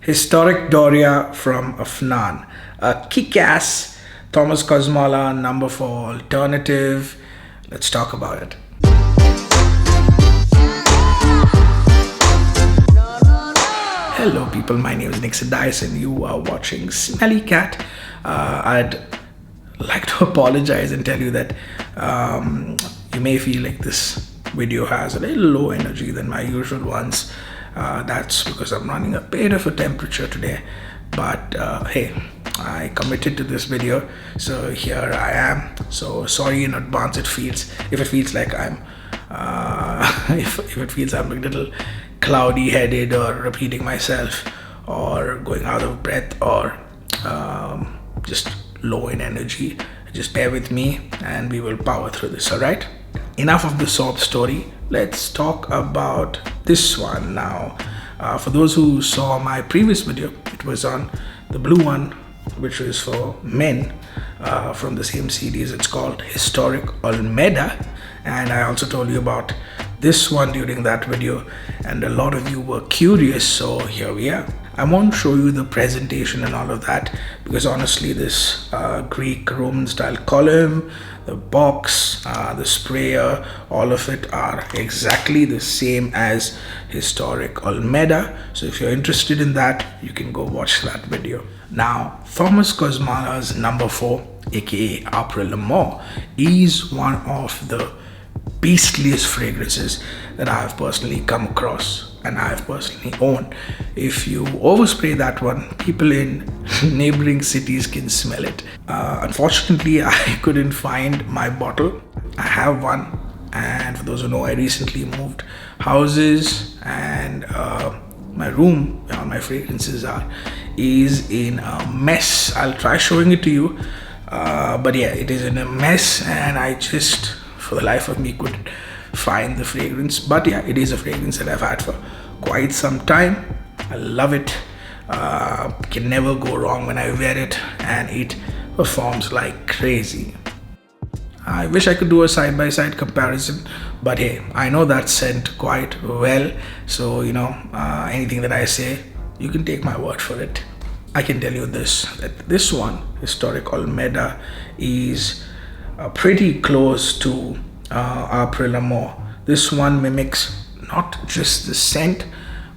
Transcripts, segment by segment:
Historic Doria from Afnan, a kick-ass Thomas Kosmala No.4 alternative. Let's talk about it. Hello people, my name is Nicolai and you are watching Smelly Cat. I'd like to apologize and tell you that you may feel like this video has a little low energy than my usual ones. That's because I'm running a bit of a temperature today, but hey, I committed to this video, so here I am. So sorry in advance if it feels like I'm if it feels I'm a little cloudy headed or repeating myself or going out of breath or just low in energy. Just bear with me and we will power through this. All right, enough of the sob story. Let's talk about this one now. For those who saw my previous video, it was on the blue one, which is for men, from the same series. It's called Historic Olmeda, and I also told you about this one during that video, and a lot of you were curious, so here we are. I won't show you the presentation and all of that because honestly this Greek Roman style column, the box, the sprayer, all of it are exactly the same as Historic Olmeda. So if you're interested in that, you can go watch that video. Now, Thomas Kosmala's No.4, aka Apres L'Amour, is one of the beastliest fragrances that I have personally come across and I have personally owned. If you overspray that one, people in neighboring cities can smell it. Unfortunately, I couldn't find my bottle. I have one, and for those who know, I recently moved houses, and my room where all my fragrances is in a mess. I'll try showing it to you, but yeah, it is in a mess, and I just, for the life of me, couldn't find the fragrance. But yeah, it is a fragrance that I've had for quite some time. I love it. Can never go wrong when I wear it, and it performs like crazy. I wish I could do a side-by-side comparison, but hey, I know that scent quite well, so you know, anything that I say, you can take my word for it. I can tell you this, that this one, Historic Olmeda, is pretty close to Apres L'Amour. This one mimics not just the scent,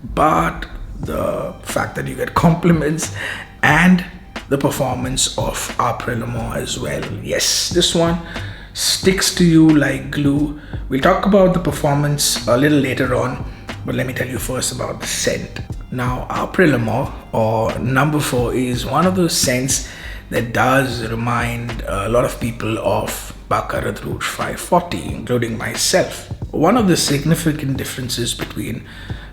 but the fact that you get compliments and the performance of Apres L'Amour as well. Yes, this one sticks to you like glue. We'll talk about the performance a little later on, but let me tell you first about the scent. Now, Apres L'Amour or No.4 is one of those scents that does remind a lot of people of Baccarat Rouge 540, including myself. One of the significant differences between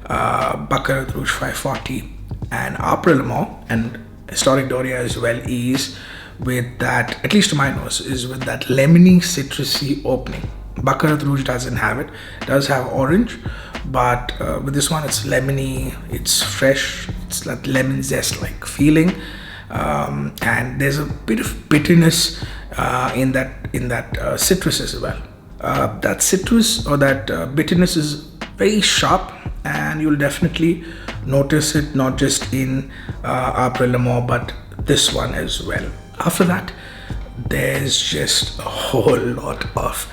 Baccarat Rouge 540 and Apres L'Amour and Historic Doria as well is with that, at least to my nose, is with that lemony citrusy opening. Baccarat Rouge doesn't have it. It does have orange, but with this one it's lemony, it's fresh, it's that lemon zest like feeling, and there's a bit of bitterness in that citrus as well. That citrus or that bitterness is very sharp, and you'll definitely notice it not just in Apres L'Amour but this one as well. After that, there's just a whole lot of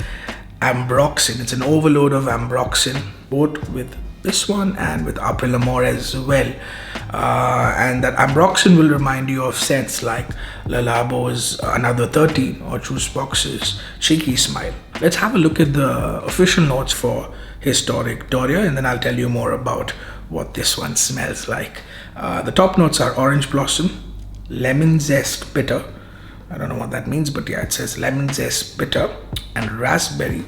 ambroxan. It's an overload of ambroxan, both with this one and with Apres L'Amour as well. And that ambroxan will remind you of scents like Le Labo's Another 13 or Juice Box's Cheeky Smile. Let's have a look at the official notes for Historic Doria, and then I'll tell you more about what this one smells like. The top notes are orange blossom, lemon zest bitter. I don't know what that means, but yeah, it says lemon zest bitter, and raspberry.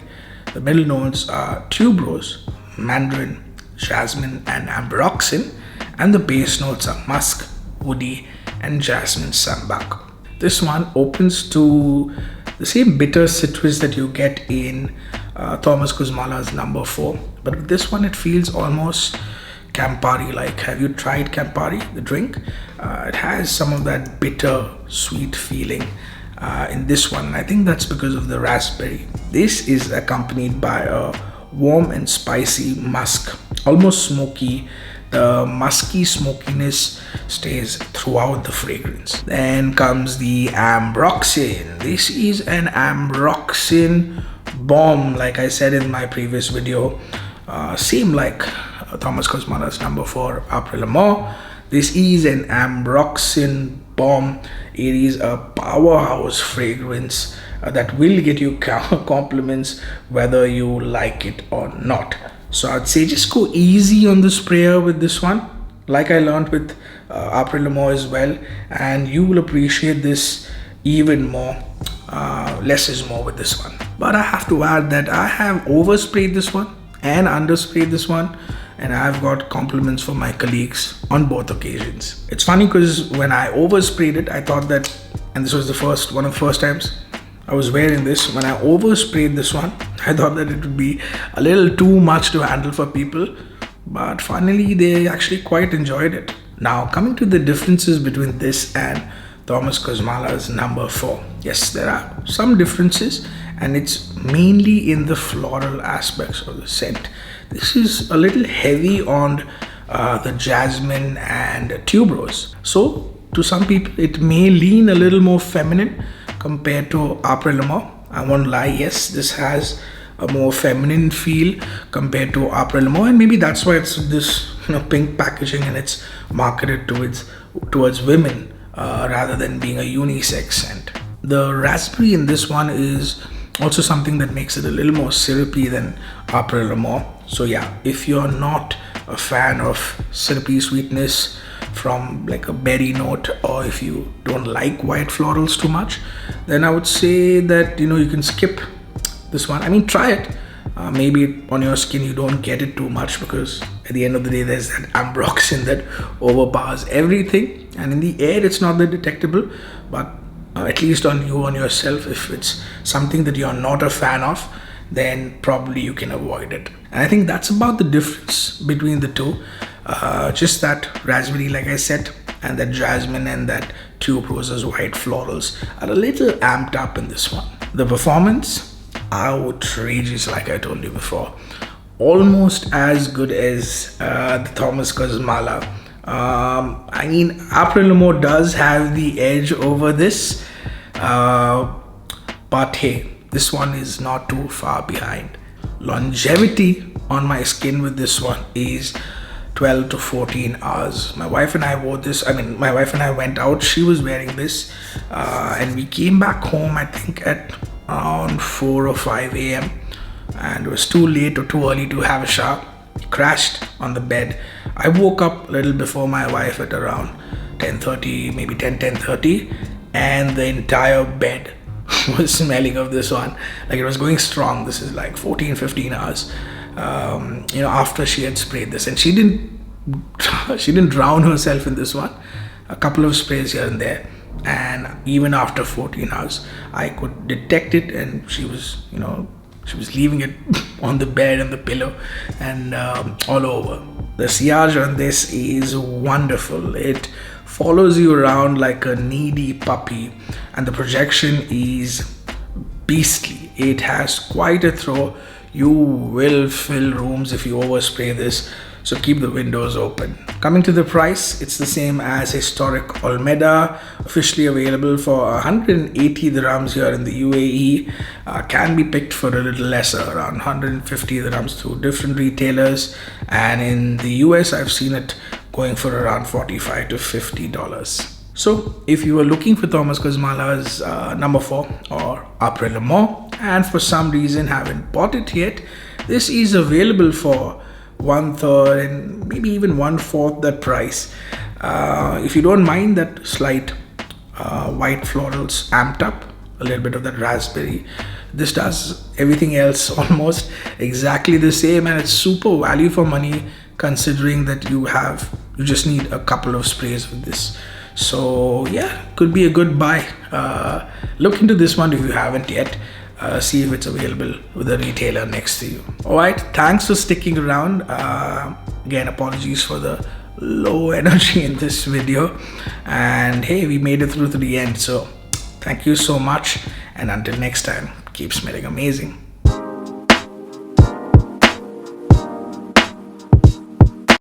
The middle notes are tuberose, mandarin, jasmine, and ambroxan, and the base notes are musk, woody, and jasmine sambac. This one opens to the same bitter citrus that you get in Thomas Kosmala's No.4, but with this one it feels almost Campari like. Have you tried Campari, the drink? It has some of that bitter sweet feeling in this one. I think that's because of the raspberry. This is accompanied by a warm and spicy musk, almost smoky the musky smokiness stays throughout the fragrance. Then comes the Ambroxan. This is an Ambroxan bomb, like I said in my previous video. Same like Thomas Kosmala's No.4 Apres L'Amour. This is an Ambroxan bomb. It is a powerhouse fragrance that will get you compliments whether you like it or not. So I'd say just go easy on the sprayer with this one, like I learned with Apres L'Amour as well, and you will appreciate this even more. Less is more with this one. But I have to add that I have oversprayed this one and undersprayed this one, and I've got compliments from my colleagues on both occasions. It's funny because when I oversprayed it, I thought that, and this was one of the first times I was wearing this, when I oversprayed this one, I thought that it would be a little too much to handle for people, but finally they actually quite enjoyed it. Now coming to the differences between this and Thomas Kosmala's No.4. Yes, there are some differences, and it's mainly in the floral aspects of the scent. This is a little heavy on the jasmine and tuberose. So to some people it may lean a little more feminine compared to Apres L'Amour. I won't lie, yes, this has a more feminine feel compared to Apres L'Amour, and maybe that's why it's this pink packaging and it's marketed towards women rather than being a unisex scent. The raspberry in this one is also something that makes it a little more syrupy than Apres L'Amour. So yeah, if you're not a fan of syrupy sweetness from like a berry note, or if you don't like white florals too much, then I would say that you can skip this one. I mean, try it. Maybe on your skin you don't get it too much, because at the end of the day there's that Ambroxan that overpowers everything, and in the air it's not that detectable, but at least on yourself, if it's something that you're not a fan of, then probably you can avoid it. And I think that's about the difference between the two. Just that raspberry, like I said, and that jasmine and that tuberose white florals are a little amped up in this one. The performance, outrageous, like I told you before. Almost as good as the Thomas Kosmala. I mean, Apres L'Amour does have the edge over this, but hey, this one is not too far behind. Longevity on my skin with this one is 12 to 14 hours. My wife and I wore this. My wife and I went out. She was wearing this, and we came back home, I think, at around 4 or 5 a.m. and it was too late or too early to have a shower. Crashed on the bed. I woke up a little before my wife at around 10:30, maybe 10:30, and the entire bed was smelling of this one. Like, it was going strong. This is like 14-15 hours after she had sprayed this, and she didn't drown herself in this one. A couple of sprays here and there, and even after 14 hours I could detect it, and she was leaving it on the bed and the pillow and all over. The sillage on this is wonderful. It follows you around like a needy puppy, and the projection is beastly. It has quite a throw. You will fill rooms if you overspray this, so keep the windows open. Coming to the price, it's the same as Historic Olmeda, officially available for 180 dirhams here in the UAE. Can be picked for a little lesser, around 150 dirhams through different retailers, and in the US I've seen it going for around $45 to $50. So if you are looking for Thomas Kosmala's No.4 or Apres L'Amour, and for some reason haven't bought it yet, this is available for 1/3 and maybe even 1/4 that price. If you don't mind that slight white florals amped up, a little bit of that raspberry, this does everything else almost exactly the same, and it's super value for money considering that you just need a couple of sprays with this. So yeah, could be a good buy. Look into this one if you haven't yet. See if it's available with a retailer next to you. Alright, thanks for sticking around. Again, apologies for the low energy in this video, and hey, we made it through to the end, so thank you so much, and until next time, keep smelling amazing.